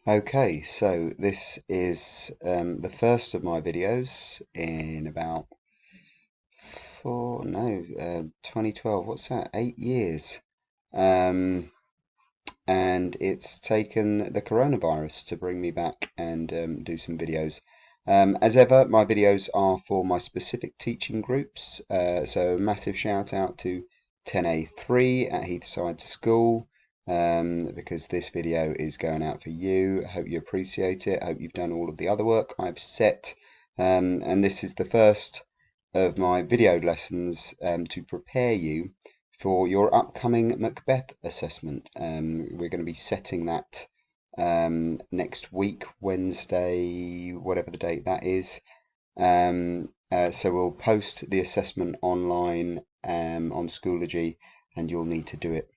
Okay, so this is the first of my videos in about 2012, what's that, 8 years. Um, and it's taken the coronavirus to bring me back and do some videos. As ever, my videos are for my specific teaching groups, so massive shout out to 10A3 at Heathside School, because this video is going out for you. Hope you appreciate it. Hope you've done all of the other work I've set. And this is the first of my video lessons to prepare you for your upcoming Macbeth assessment. We're going to be setting that next week, Wednesday, whatever the date that is. So we'll post the assessment online on Schoology, and you'll need to do it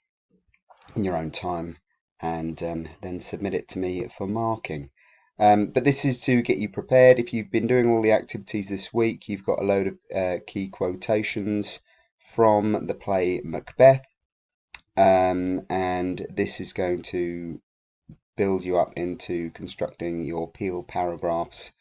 in your own time and then submit it to me for marking. But this is to get you prepared. If you've been doing all the activities this week, you've got a load of key quotations from the play Macbeth, and this is going to build you up into constructing your PEAL paragraphs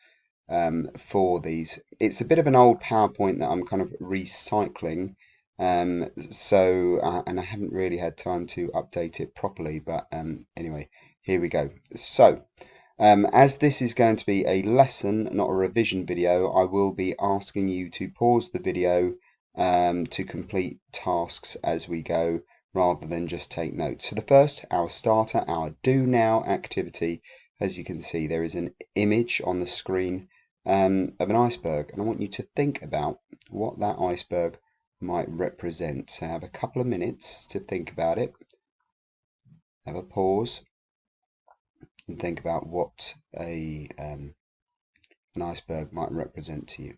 for these. It's a bit of an old PowerPoint that I'm kind of recycling, and I haven't really had time to update it properly, but anyway, here we go. So, as this is going to be a lesson, not a revision video, I will be asking you to pause the video to complete tasks as we go, rather than just take notes. So the first, our starter, our do now activity. As you can see, there is an image on the screen of an iceberg, and I want you to think about what that iceberg might represent. So have a couple of minutes to think about it. Have a pause and think about what an iceberg might represent to you.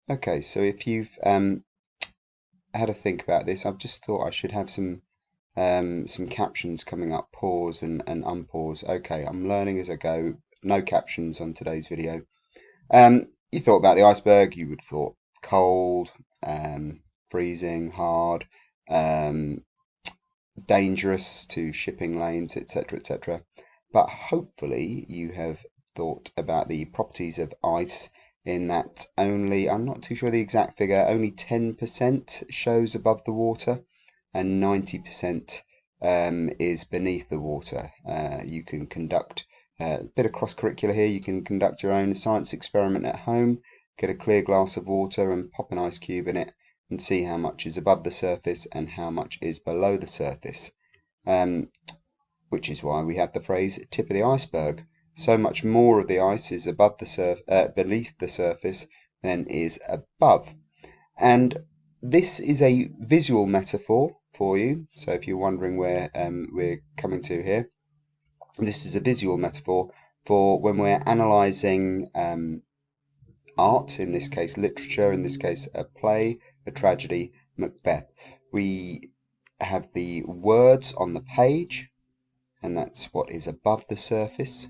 Okay, so if you've had a think about this, I've just thought I should have some captions coming up, pause and unpause. Okay, I'm learning as I go. No captions on today's video. You thought about the iceberg, you would have thought cold, freezing, hard, dangerous to shipping lanes, etc., etc. But hopefully you have thought about the properties of ice in that only, I'm not too sure the exact figure, only 10% shows above the water and 90% is beneath the water. You can conduct a bit of cross-curricular here. You can conduct your own science experiment at home, get a clear glass of water and pop an ice cube in it and see how much is above the surface and how much is below the surface. Which is why we have the phrase tip of the iceberg. So much more of the ice is above the beneath the surface than is above. And this is a visual metaphor for you. So if you're wondering where we're coming to here, this is a visual metaphor for when we're analysing art, in this case literature, in this case a play, a tragedy, Macbeth. We have the words on the page, and that's what is above the surface.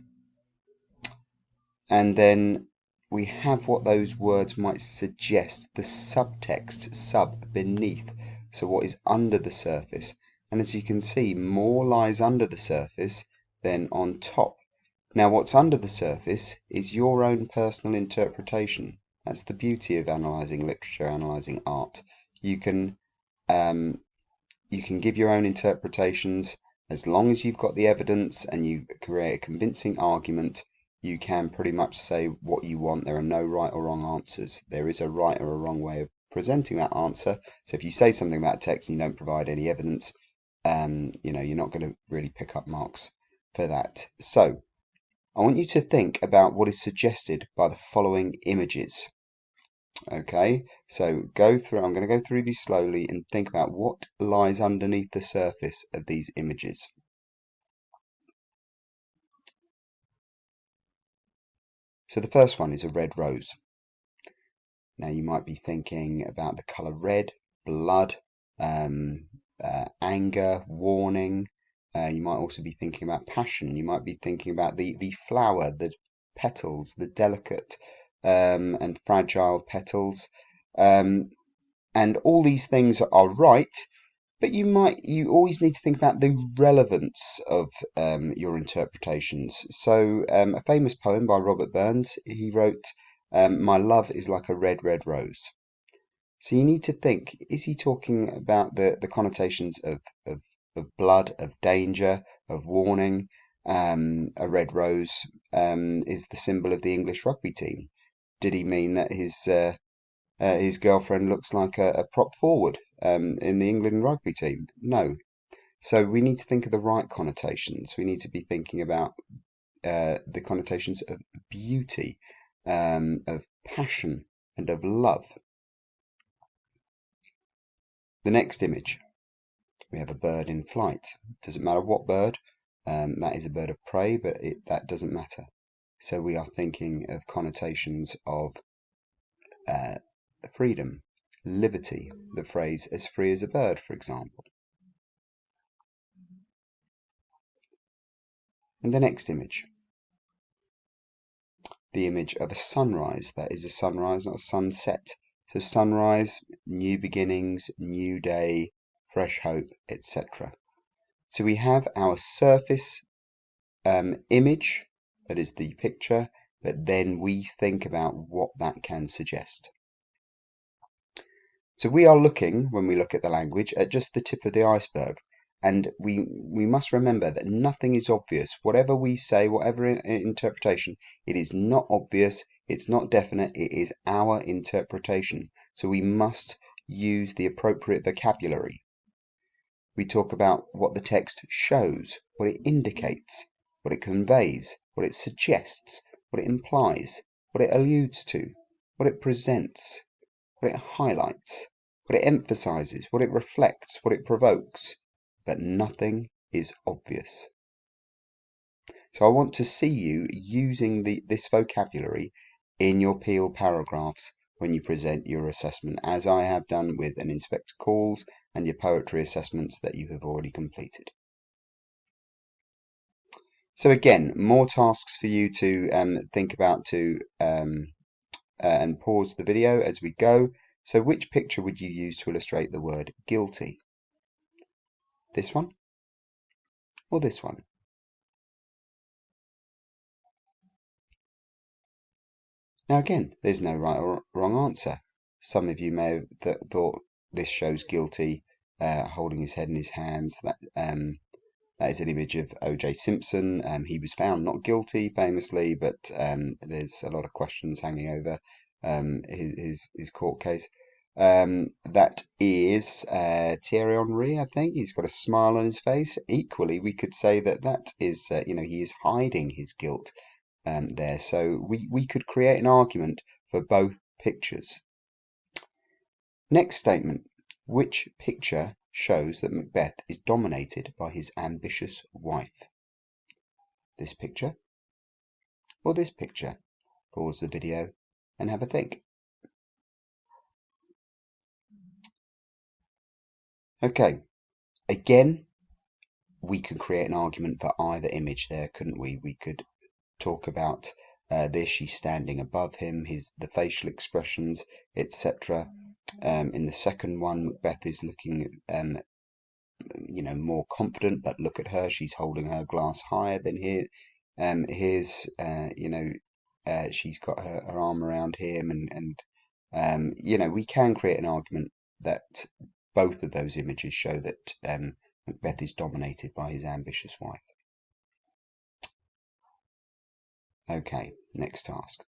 And then we have what those words might suggest, the subtext, sub, beneath, so what is under the surface. And as you can see, more lies under the surface than on top. Now, what's under the surface is your own personal interpretation. That's the beauty of analysing literature, analysing art. You can give your own interpretations. As long as you've got the evidence and you create a convincing argument, you can pretty much say what you want. There are no right or wrong answers. There is a right or a wrong way of presenting that answer. So if you say something about text and you don't provide any evidence, you're not going to really pick up marks for that. So I want you to think about what is suggested by the following images. Okay, so I'm going to go through these slowly and think about what lies underneath the surface of these images. So the first one is a red rose. Now you might be thinking about the colour red, blood, anger, warning. You might also be thinking about passion. You might be thinking about the flower, the petals, the delicate and fragile petals. And all these things are right, But you always need to think about the relevance of your interpretations. So a famous poem by Robert Burns, he wrote, "My love is like a red, red rose." So you need to think, is he talking about the connotations of blood, of danger, of warning? A red rose is the symbol of the English rugby team. Did he mean that his girlfriend looks like a prop forward in the England rugby team? No. So we need to think of the right connotations. We need to be thinking about the connotations of beauty, of passion, and of love. The next image, we have a bird in flight. Doesn't matter what bird, that is a bird of prey, but that doesn't matter. So we are thinking of connotations of freedom, liberty, the phrase "as free as a bird," for example. And the next image, the image of a sunrise. That is a sunrise, not a sunset. So sunrise, new beginnings, new day, fresh hope, etc. So we have our surface image, that is the picture, but then we think about what that can suggest. So we are looking, when we look at the language, at just the tip of the iceberg. And we must remember that nothing is obvious. Whatever we say, whatever interpretation, it is not obvious, it's not definite, it is our interpretation. So we must use the appropriate vocabulary. We talk about what the text shows, what it indicates, what it conveys, what it suggests, what it implies, what it alludes to, what it presents, what it highlights, what it emphasizes, what it reflects, what it provokes. But nothing is obvious. So I want to see you using this vocabulary in your PEAL paragraphs when you present your assessment, as I have done with an inspector calls and your poetry assessments that you have already completed. So again, more tasks for you to think about and pause the video as we go. So which picture would you use to illustrate the word guilty? This one or this one? Now again, there's no right or wrong answer. Some of you may have thought this shows guilty holding his head in his hands. That is an image of O.J. Simpson. He was found not guilty, famously, but there's a lot of questions hanging over his court case. That is Thierry Henry, I think. He's got a smile on his face. Equally, we could say that is, he is hiding his guilt there. So we could create an argument for both pictures. Next statement. Which picture shows that Macbeth is dominated by his ambitious wife? This picture or this picture? Pause the video and have a think. Okay, again, we can create an argument for either image there, couldn't we? We could talk about this, she's standing above him, the facial expressions, etc. In the second one, Macbeth is looking more confident, but look at her, she's holding her glass higher than here. Here's she's got her arm around him, and we can create an argument that both of those images show that Macbeth is dominated by his ambitious wife. Okay, next task.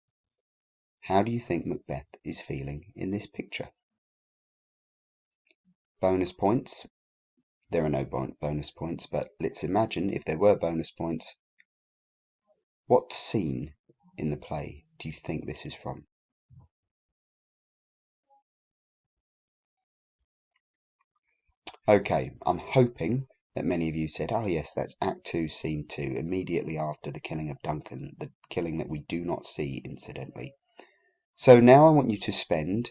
How do you think Macbeth is feeling in this picture? Bonus points. There are no bonus points, but let's imagine if there were bonus points. What scene in the play do you think this is from? Okay, I'm hoping that many of you said, oh yes, that's Act 2, Scene 2, immediately after the killing of Duncan, the killing that we do not see, incidentally. So now I want you to spend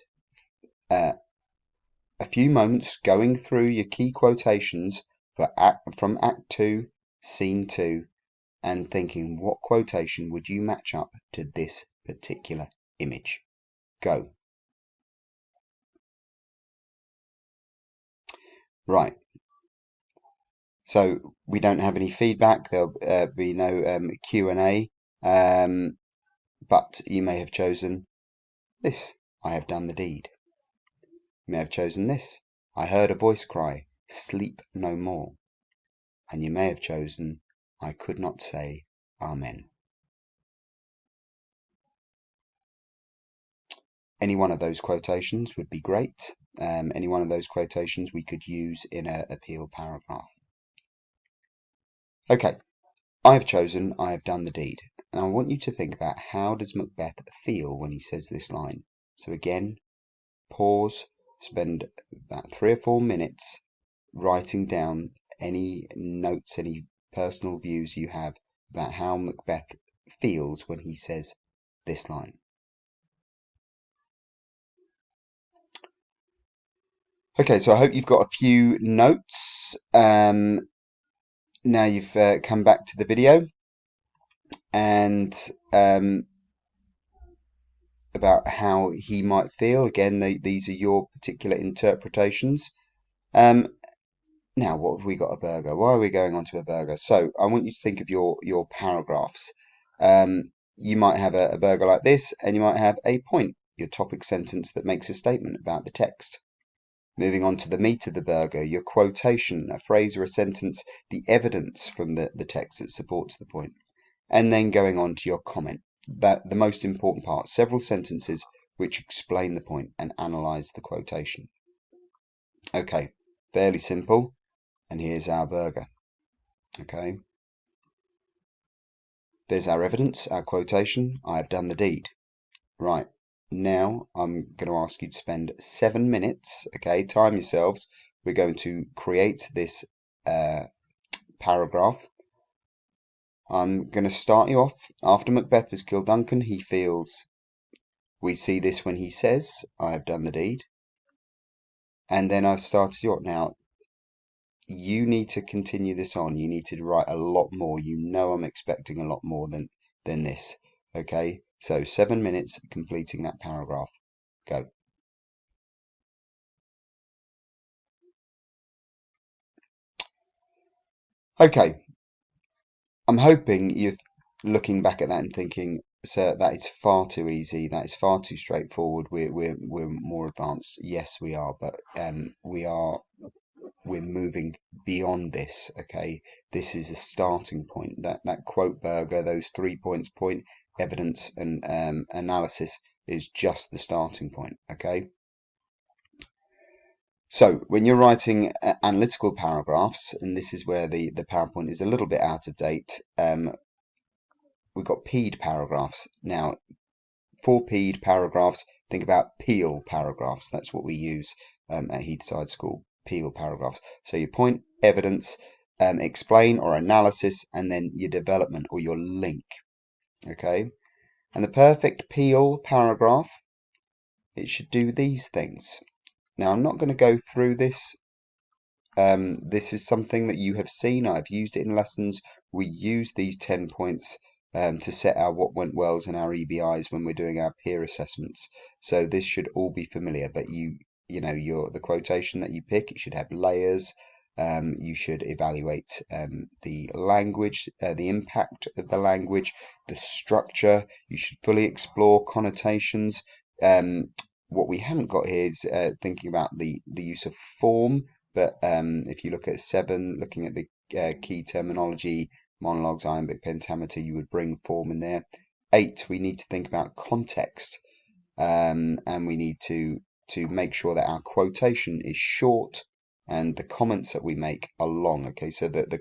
a few moments going through your key quotations from Act 2, Scene 2, and thinking what quotation would you match up to this particular image. Go. Right, So we don't have any feedback. There'll be no Q&A, but you may have chosen this. I have done the deed. You may have chosen this. I heard a voice cry, sleep no more. And you may have chosen, I could not say Amen. Any one of those quotations would be great. Any one of those quotations we could use in a PEAL paragraph. Okay, I've chosen, I have done the deed. And I want you to think about, how does Macbeth feel when he says this line? So again, pause, spend about 3 or 4 minutes writing down any notes, any personal views you have about how Macbeth feels when he says this line. Okay, so I hope you've got a few notes. Now you've come back to the video, and about how he might feel. Again, these are your particular interpretations. Now, what have we got? A burger. Why are we going on to a burger? So I want you to think of your paragraphs. You might have a burger like this, and you might have a point, your topic sentence that makes a statement about the text. Moving on to the meat of the burger, your quotation, a phrase or a sentence, the evidence from the text that supports the point. And then going on to your comment, that the most important part, several sentences which explain the point and analyze the quotation. Okay, fairly simple. And here's our burger. Okay, there's our evidence, our quotation. I have done the deed. Right, now I'm going to ask you to spend 7 minutes. Okay, time yourselves. We're going to create this paragraph. I'm going to start you off. After Macbeth has killed Duncan, he feels, we see this when he says, I have done the deed. And then I've started you off. Now, you need to continue this on. You need to write a lot more. You know I'm expecting a lot more than this. Okay, so 7 minutes completing that paragraph. Go. Okay, I'm hoping you're looking back at that and thinking, sir, that is far too easy. That is far too straightforward. We're more advanced. Yes, we are, but we're moving beyond this. Okay, this is a starting point. That quote burger, those 3 points: point, evidence, and analysis, is just the starting point. Okay. So when you're writing analytical paragraphs, and this is where the PowerPoint is a little bit out of date, we've got PEAD paragraphs. Now, for PEAD paragraphs, think about PEAL paragraphs. That's what we use at Heathside School, PEAL paragraphs. So your point, evidence, explain or analysis, and then your development or your link. Okay? And the perfect PEAL paragraph, it should do these things. Now, I'm not going to go through this. This is something that you have seen. I've used it in lessons. We use these 10 points to set our what went wells and our EBIs when we're doing our peer assessments. So this should all be familiar. But you know, the quotation that you pick, it should have layers. You should evaluate the language, the impact of the language, the structure. You should fully explore connotations. What we haven't got here is thinking about the use of form. But if you look at 7, looking at the key terminology, monologues, iambic pentameter, you would bring form in there. 8, we need to think about context, and we need to make sure that our quotation is short and the comments that we make are long. Okay, so that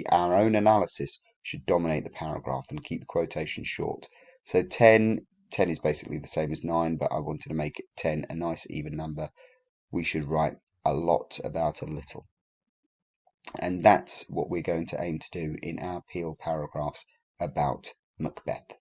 our own analysis should dominate the paragraph and keep the quotation short. So 10 is basically the same as 9, but I wanted to make it 10 a nice even number. We should write a lot about a little. And that's what we're going to aim to do in our PEAL paragraphs about Macbeth.